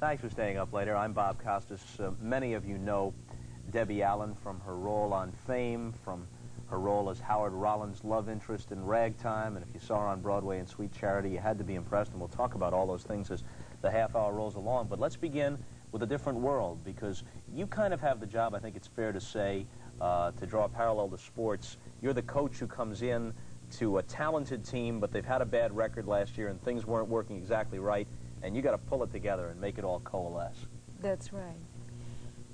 Thanks for staying up later. I'm Bob Costas. Many of you know Debbie Allen from her role on Fame, from her role as Howard Rollins' love interest in Ragtime, and if you saw her on Broadway in Sweet Charity, you had to be impressed, and we'll talk about all those things as the half hour rolls along. But let's begin with A Different World, because you kind of have the job, I think it's fair to say, to draw a parallel to sports. You're the coach who comes in to a talented team, but they've had a bad record last year and things weren't working exactly right, and you got to pull it together and make it all coalesce. That's right.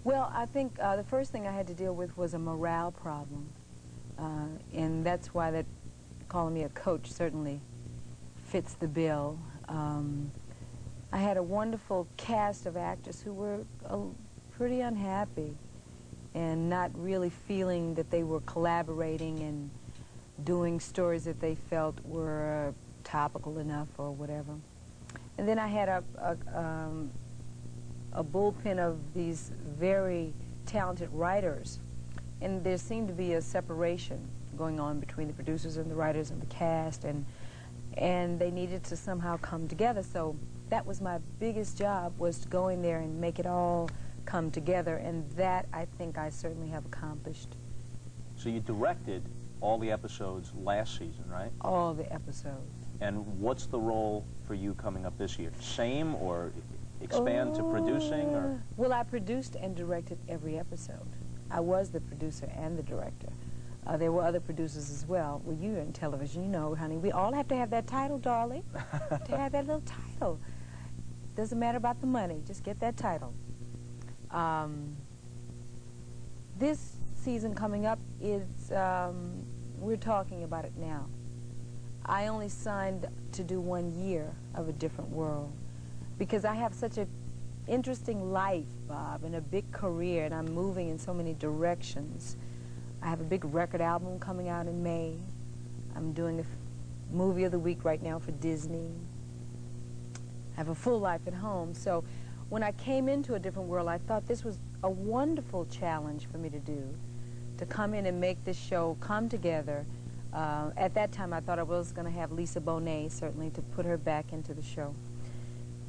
Well, I think the first thing I had to deal with was a morale problem, and that's why that calling me a coach certainly fits the bill. I had a wonderful cast of actors who were pretty unhappy and not really feeling that they were collaborating and doing stories that they felt were topical enough or whatever. And then I had a bullpen of these very talented writers, and there seemed to be a separation going on between the producers and the writers and the cast, and they needed to somehow come together. So that was my biggest job, was to go in there and make it all come together, and that I think I certainly have accomplished. So you directed all the episodes last season, right? All the episodes. And what's the role for you coming up this year? Same, or expand to producing? Or? Well, I produced and directed every episode. I was the producer and the director. There were other producers as well. Well, you're in television, you know, honey. We all have to have that title, darling, to have that little title. Doesn't matter about the money, just get that title. This season coming up is, we're talking about it now. I only signed to do 1 year of A Different World because I have such an interesting life, Bob, and a big career, and I'm moving in so many directions. I have a big record album coming out in May. I'm doing a movie of the week right now for Disney. I have a full life at home. So when I came into A Different World, I thought this was a wonderful challenge for me to do, to come in and make this show come together. At that time, I thought I was going to have Lisa Bonet, certainly, to put her back into the show.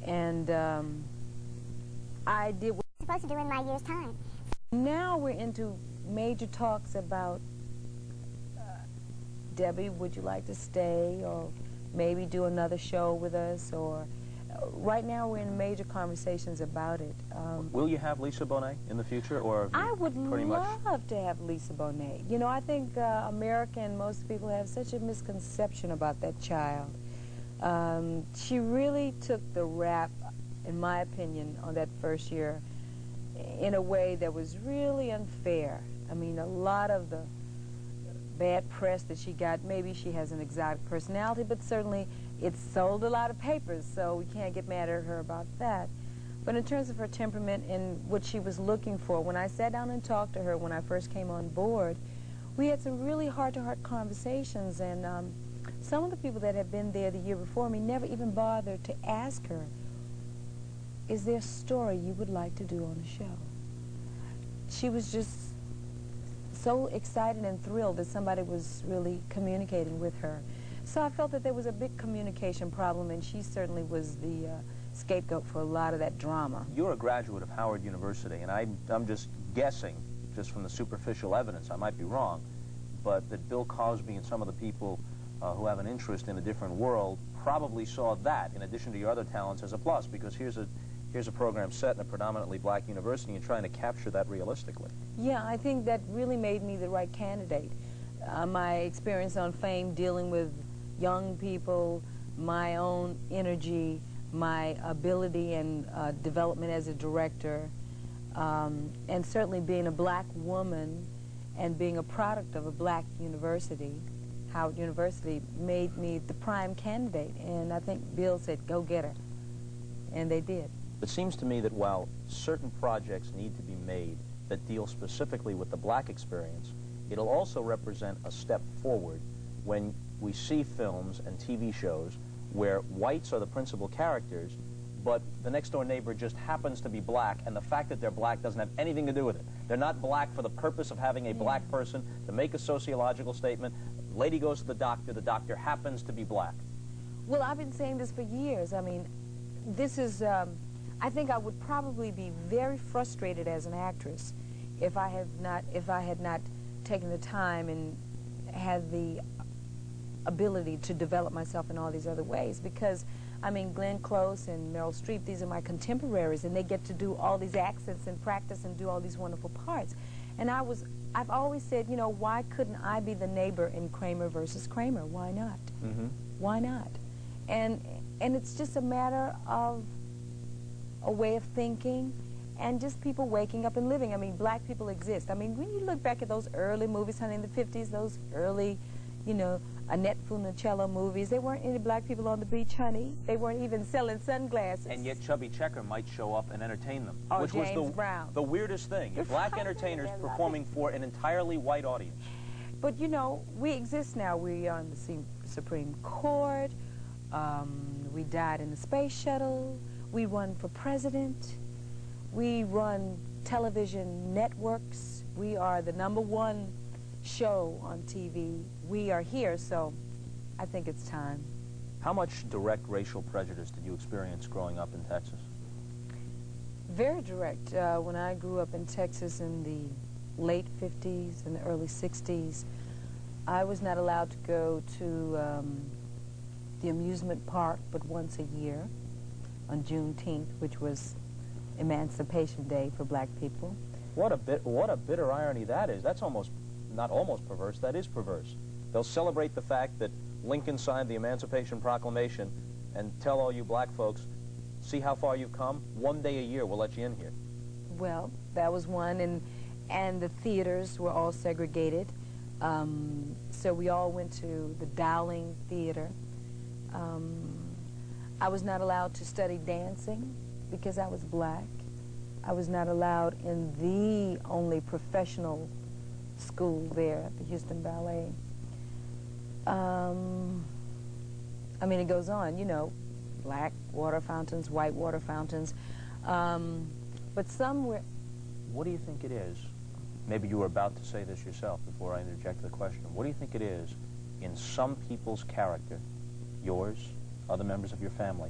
And I did what I'm supposed to do in my year's time. Now we're into major talks about, Debbie, would you like to stay, or maybe do another show with us, or right now we're in major conversations about it. Will you have Lisa Bonet in the future, or I would pretty love to have Lisa Bonet. You know, I think America and most people have such a misconception about that child. She really took the rap, in my opinion, on that first year in a way that was really unfair. I mean, a lot of the bad press that she got, maybe she has an exotic personality, but certainly it sold a lot of papers, so we can't get mad at her about that. But in terms of her temperament and what she was looking for, when I sat down and talked to her when I first came on board, we had some really heart-to-heart conversations, and some of the people that had been there the year before me never even bothered to ask her, is there a story you would like to do on the show? She was just so excited and thrilled that somebody was really communicating with her. So I felt that there was a big communication problem, and she certainly was the scapegoat for a lot of that drama. You're a graduate of Howard University, and I'm just guessing, just from the superficial evidence, I might be wrong, but that Bill Cosby and some of the people who have an interest in A Different World probably saw that, in addition to your other talents, as a plus, because here's a program set in a predominantly black university and trying to capture that realistically. Yeah, I think that really made me the right candidate. My experience on Fame dealing with young people, my own energy, my ability and development as a director, and certainly being a black woman and being a product of a black university, Howard University, made me the prime candidate. And I think Bill said, go get her. And they did. It seems to me that while certain projects need to be made that deal specifically with the black experience, it'll also represent a step forward when we see films and TV shows where whites are the principal characters, but the next-door neighbor just happens to be black, and the fact that they're black doesn't have anything to do with it. They're not black for the purpose of having a black person to make a sociological statement. Lady goes to the doctor happens to be black. Well, I've been saying this for years. I mean, this is, I think I would probably be very frustrated as an actress if I had not taken the time and had the ability to develop myself in all these other ways. Because I mean, Glenn Close and Meryl Streep, these are my contemporaries, and they get to do all these accents and practice and do all these wonderful parts. And I've always said, you know, why couldn't I be the neighbor in Kramer versus Kramer? Why not? Mm-hmm. Why not? And it's just a matter of a way of thinking and just people waking up and living. I mean, black people exist. I mean, when you look back at those early movies, honey, in the 50s, those early, you know, Annette Funicello movies, there weren't any black people on the beach, honey. They weren't even selling sunglasses. And yet Chubby Checker might show up and entertain them, or which James was Brown. The weirdest thing. Black entertainers performing for an entirely white audience. But, you know, we exist now. We are on the Supreme Court. We died in the space shuttle. We run for president. We run television networks. We are the #1 show on TV. We are here, so I think it's time. How much direct racial prejudice did you experience growing up in Texas? Very direct. When I grew up in Texas in the late 50s and the early 60s, I was not allowed to go to the amusement park but once a year on Juneteenth, which was Emancipation Day for black people. What a bitter irony that is. That's not almost perverse, that is perverse. They'll celebrate the fact that Lincoln signed the Emancipation Proclamation and tell all you black folks, see how far you've come? One day a year we'll let you in here. Well, that was one, and the theaters were all segregated. So we all went to the Dowling Theater. I was not allowed to study dancing because I was black. I was not allowed in the only professional school there, the Houston Ballet. I mean, it goes on, you know, black water fountains, white water fountains. But some were... What do you think it is? Maybe you were about to say this yourself before I interject the question. What do you think it is in some people's character, yours, other members of your family,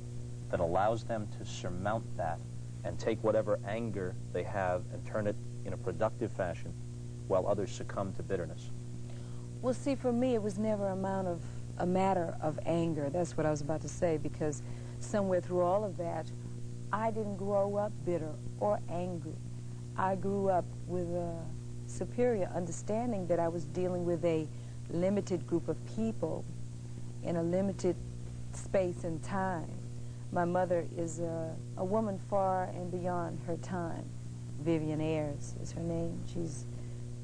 that allows them to surmount that and take whatever anger they have and turn it in a productive fashion while others succumb to bitterness? Well, see, for me, it was never a matter of anger. That's what I was about to say, because somewhere through all of that, I didn't grow up bitter or angry. I grew up with a superior understanding that I was dealing with a limited group of people in a limited space and time. My mother is a woman far and beyond her time. Vivian Ayers is her name. She's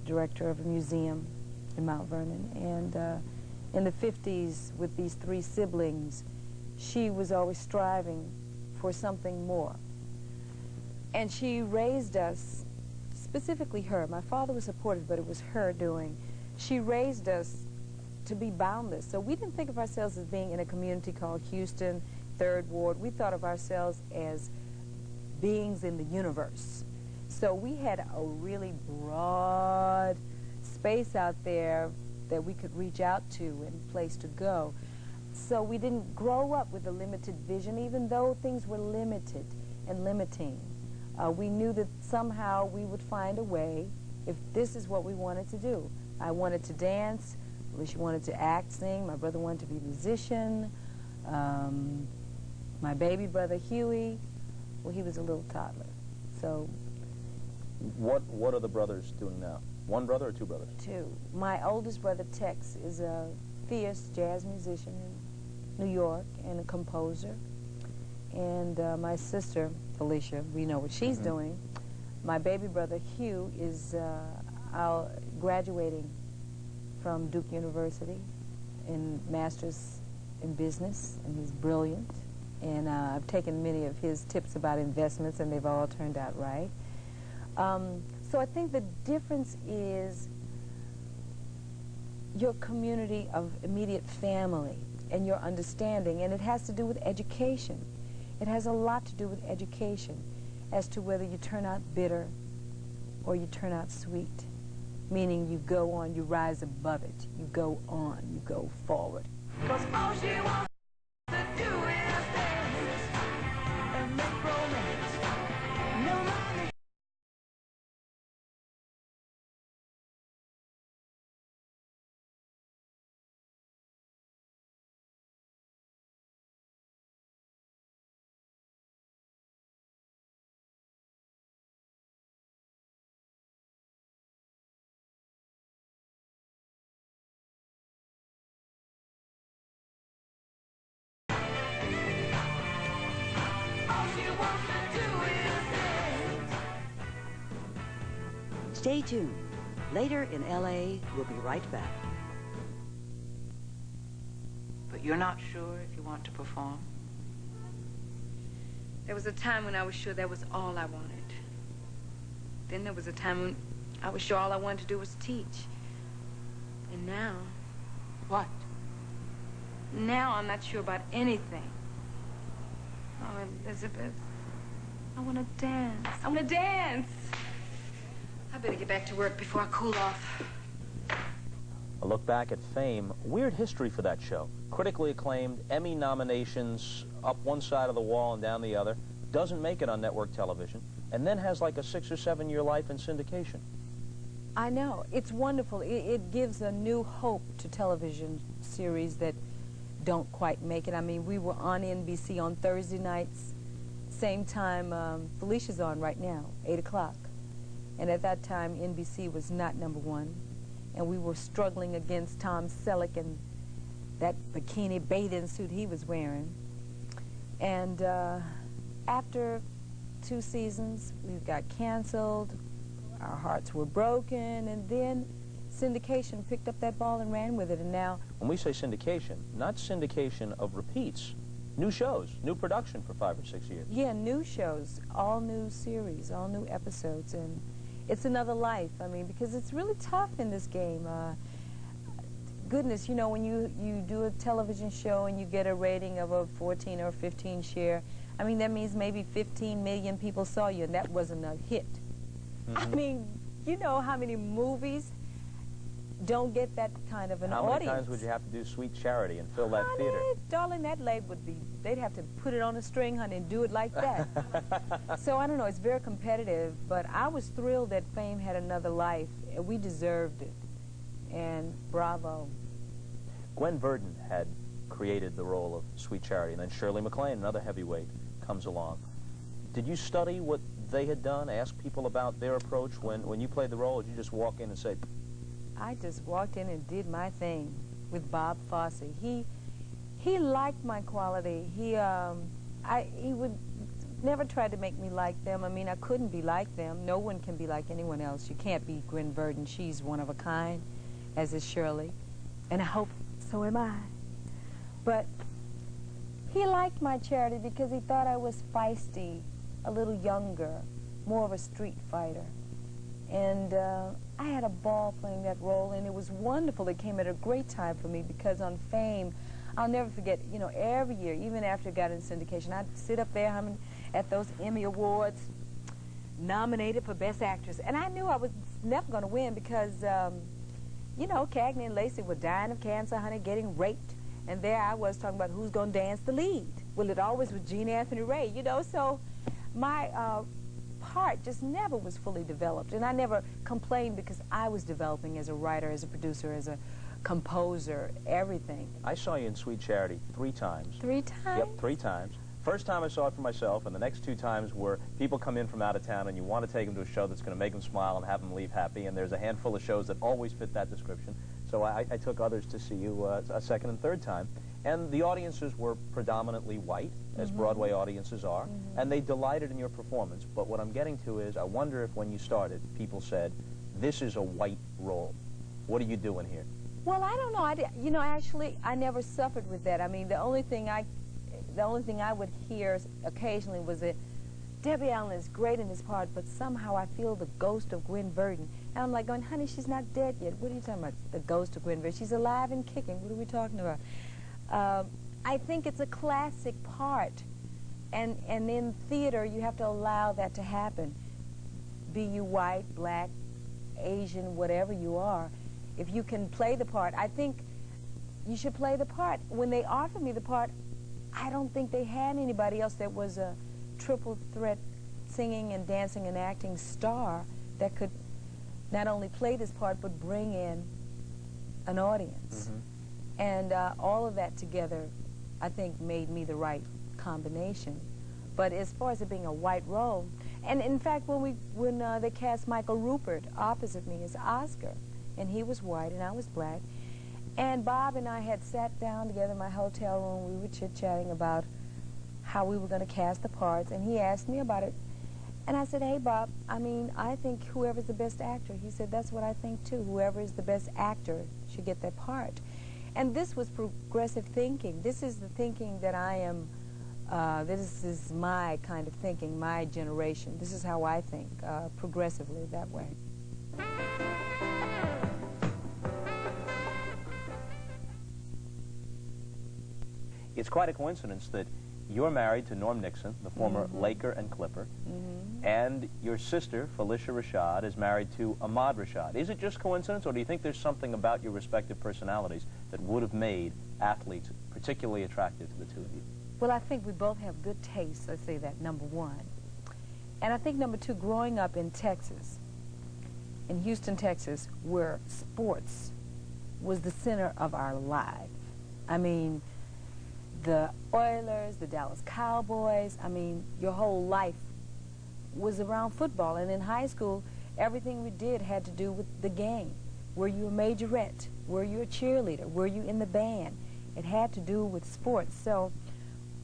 director of a museum in Mount Vernon. And in the 50s, with these 3 siblings, she was always striving for something more. And she raised us, specifically her. My father was supportive, but it was her doing. She raised us to be boundless. So we didn't think of ourselves as being in a community called Houston, 3rd Ward. We thought of ourselves as beings in the universe. So we had a really broad space out there that we could reach out to and place to go. So we didn't grow up with a limited vision, even though things were limited and limiting. We knew that somehow we would find a way if this is what we wanted to do. I wanted to dance, Alicia wanted to act, sing, my brother wanted to be a musician, my baby brother Huey, well, he was a little toddler. So what are the brothers doing now? One brother or 2 brothers? 2. My oldest brother, Tex, is a fierce jazz musician in New York and a composer. And my sister, Alicia, we know what she's doing. My baby brother, Hugh, is graduating from Duke University in Master's in Business, and he's brilliant. And I've taken many of his tips about investments, and they've all turned out right. So I think the difference is your community of immediate family and your understanding, and it has to do with education. It has a lot to do with education as to whether you turn out bitter or you turn out sweet, meaning you go on, you rise above it, you go on, you go forward. 'Cause all she wants to do is dance and make romance. Stay tuned. Later in L.A., we'll be right back. But you're not sure if you want to perform? There was a time when I was sure that was all I wanted. Then there was a time when I was sure all I wanted to do was teach. And now... What? Now I'm not sure about anything. Oh, Elizabeth, I want to dance. I want to dance. I better get back to work before I cool off. A look back at Fame. Weird history for that show. Critically acclaimed, Emmy nominations up one side of the wall and down the other. Doesn't make it on network television. And then has like a 6 or 7 year life in syndication. I know. It's wonderful. It gives a new hope to television series that don't quite make it. I mean, we were on NBC on Thursday nights, same time Felicia's on right now, 8 o'clock. And at that time, NBC was not #1. And we were struggling against Tom Selleck and that bikini bathing suit he was wearing. And after 2 seasons, we got canceled. Our hearts were broken. And then syndication picked up that ball and ran with it. And now... When we say syndication, not syndication of repeats. New shows, new production for 5 or 6 years. Yeah, new shows, all new series, all new episodes. And it's another life, I mean, because it's really tough in this game. Goodness, you know, when you do a television show and you get a rating of a 14 or 15 share, I mean, that means maybe 15 million people saw you, and that wasn't a hit. I mean, you know how many movies don't get that kind of an audience. How many times would you have to do Sweet Charity and fill that theater? Darling, that leg would be, they'd have to put it on a string, honey, and do it like that. So I don't know, it's very competitive, but I was thrilled that Fame had another life, and we deserved it. And bravo. Gwen Verdon had created the role of Sweet Charity, and then Shirley MacLaine, another heavyweight, comes along. Did you study what they had done, ask people about their approach when you played the role, or did you just walk in and say... I just walked in and did my thing with Bob Costas. He liked my quality. He would never try to make me like them. I mean, I couldn't be like them. No one can be like anyone else. You can't be Gwen Verdon. She's one of a kind, as is Shirley. And I hope so am I. But he liked my Charity because he thought I was feisty, a little younger, more of a street fighter. And I had a ball playing that role, and it was wonderful. It came at a great time for me because on Fame, I'll never forget, you know, every year, even after I got in syndication, I'd sit up there humming at those Emmy Awards, nominated for Best Actress. And I knew I was never going to win because, you know, Cagney and Lacey were dying of cancer, honey, getting raped. And there I was talking about who's going to dance the lead. Well, it always was Jean Anthony Ray, you know, so my... part just never was fully developed, and I never complained because I was developing as a writer, as a producer, as a composer, everything. I saw you in Sweet Charity 3 times. 3 times? Yep, 3 times. First time I saw it for myself, and the next 2 times were people come in from out of town and you want to take them to a show that's going to make them smile and have them leave happy, and there's a handful of shows that always fit that description. So I took others to see you a second and third time. And the audiences were predominantly white, as Broadway audiences are, and they delighted in your performance. But what I'm getting to is, I wonder if when you started, people said, this is a white role. What are you doing here? Well, I don't know. You know, actually, I never suffered with that. I mean, the only thing I would hear occasionally was that Debbie Allen is great in this part, but somehow I feel the ghost of Gwen Verdon. And I'm like going, honey, she's not dead yet. What are you talking about, the ghost of Gwen Verdon? She's alive and kicking. What are we talking about? I think it's a classic part, and in theater you have to allow that to happen. Be you white, black, Asian, whatever you are, if you can play the part, I think you should play the part. When they offered me the part, I don't think they had anybody else that was a triple threat singing and dancing and acting star that could not only play this part but bring in an audience. And all of that together, I think, made me the right combination. But as far as it being a white role, and in fact, when they cast Michael Rupert opposite me as Oscar, and he was white and I was black, and Bob and I had sat down together in my hotel room, we were chit-chatting about how we were going to cast the parts, and he asked me about it. And I said, hey, Bob, I mean, I think whoever's the best actor. He said, that's what I think, too. Whoever is the best actor should get that part. And this was progressive thinking. This is the thinking that I am, this is my kind of thinking, my generation. This is how I think, progressively that way. It's quite a coincidence that you're married to Norm Nixon, the former Laker and Clipper, and your sister, Felicia Rashad, is married to Ahmad Rashad. Is it just coincidence, or do you think there's something about your respective personalities that would have made athletes particularly attractive to the two of you? Well, I think we both have good taste, let's say that, number one. And I think number two, growing up in Texas, in Houston, Texas, where sports was the center of our life. I mean, the Oilers, the Dallas Cowboys, I mean, your whole life was around football. And in high school, everything we did had to do with the game. Were you a majorette? Were you a cheerleader? Were you in the band? It had to do with sports. So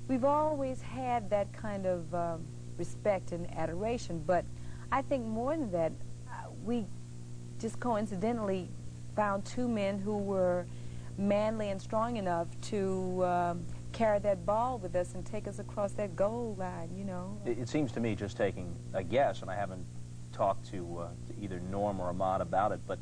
we've always had that kind of respect and adoration. But I think more than that, we just coincidentally found two men who were manly and strong enough to carry that ball with us and take us across that goal line, you know. It seems to me, just taking a guess, and I haven't talked to either Norm or Ahmad about it, but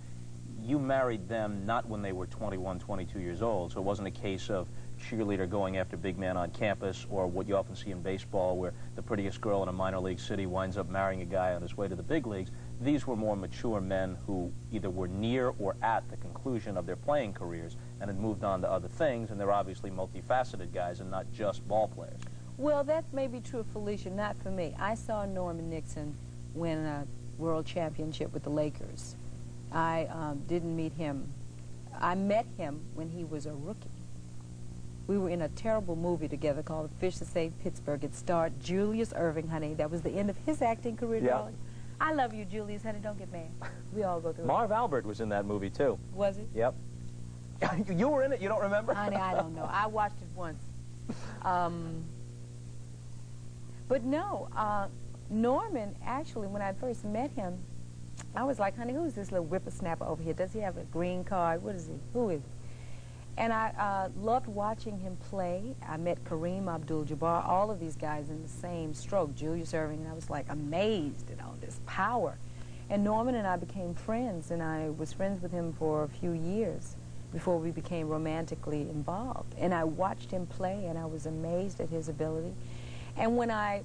you married them not when they were 21, 22 years old, so it wasn't a case of cheerleader going after big man on campus, or what you often see in baseball where the prettiest girl in a minor league city winds up marrying a guy on his way to the big leagues. These were more mature men who either were near or at the conclusion of their playing careers and had moved on to other things, and they're obviously multifaceted guys and not just ball players. Well, that may be true of Felicia, not for me. I saw Norman Nixon win a world championship with the Lakers. I didn't meet him. I met him when he was a rookie. We were in a terrible movie together called Fish That Saved Pittsburgh. It starred Julius Erving, honey. That was the end of his acting career, darling. I love you, Julius, honey. Don't get mad. We all go through Marv Albert was in that movie, too. Was it? Yep. You were in it? You don't remember? Honey, I don't know. I watched it once. But no, Norman, actually, when I first met him, I was like, honey, who is this little whippersnapper over here? Does he have a green card? What is he? Who is he? And I loved watching him play. I met Kareem Abdul-Jabbar, all of these guys in the same stroke, Julius Erving, and I was like amazed at all this power. And Norman and I became friends, and I was friends with him for a few years before we became romantically involved. And I watched him play, and I was amazed at his ability. And when I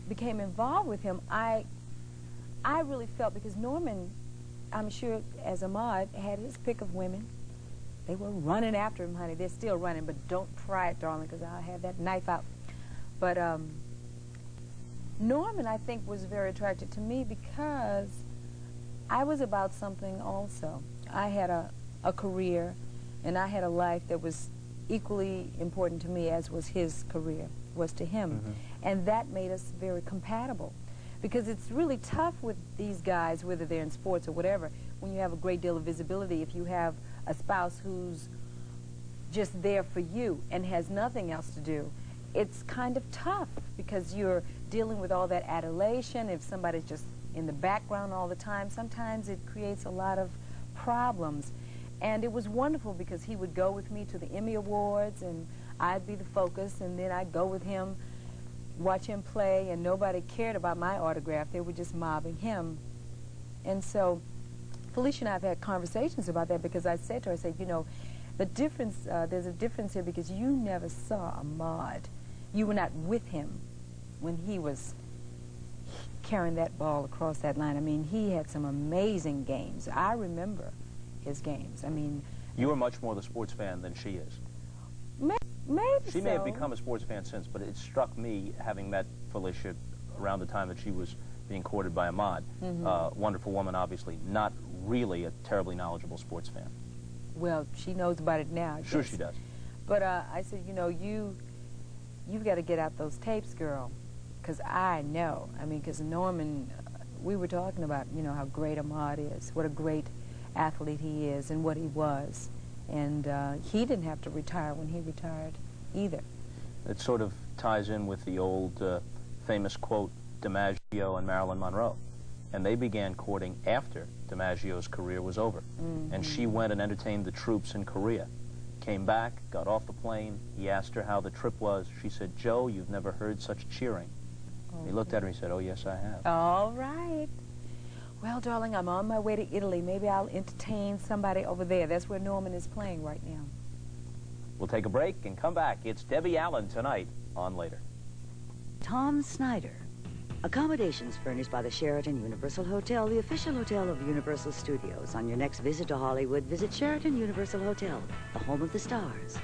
became involved with him, I really felt, because Norman, I'm sure, as Ahmad, had his pick of women. They were running after him, honey. They're still running, but don't try it, darling, because I'll have that knife out. But Norman, I think, was very attracted to me because I was about something also. I had a career, and I had a life that was equally important to me as was his career, was to him. And that made us very compatible. Because it's really tough with these guys, whether they're in sports or whatever, when you have a great deal of visibility, if you have a spouse who's just there for you and has nothing else to do, it's kind of tough because you're dealing with all that adulation. If somebody's just in the background all the time, sometimes it creates a lot of problems. And it was wonderful because he would go with me to the Emmy Awards, and I'd be the focus, and then I'd go with him, watch him play, and nobody cared about my autograph. They were just mobbing him. And so Felicia and I have had conversations about that, because I said to her, I said, you know, the difference, there's a difference here because you never saw Ahmad. You were not with him when he was carrying that ball across that line. I mean, he had some amazing games. I remember his games. I mean... You are much more the sports fan than she is. Maybe She may have become a sports fan since, but it struck me, having met Felicia around the time that she was being courted by Ahmad, wonderful woman, obviously, not really a terribly knowledgeable sports fan. Well, she knows about it now, I guess. Sure she does. But I said, you know, you've got to get out those tapes, girl, because I know. I mean, because Norman, we were talking about, you know, how great Ahmad is, what a great athlete he is, and what he was. And he didn't have to retire when he retired either. It sort of ties in with the old famous quote, DiMaggio and Marilyn Monroe. And they began courting after DiMaggio's career was over. And she went and entertained the troops in Korea. Came back, got off the plane. He asked her how the trip was. She said, "Joe, you've never heard such cheering." He looked at her and he said, "Oh, yes, I have." All right. Well, darling, I'm on my way to Italy. Maybe I'll entertain somebody over there. That's where Norman is playing right now. We'll take a break and come back. It's Debbie Allen tonight on Later. Tom Snyder. Accommodations furnished by the Sheraton Universal Hotel, the official hotel of Universal Studios. On your next visit to Hollywood, visit Sheraton Universal Hotel, the home of the stars.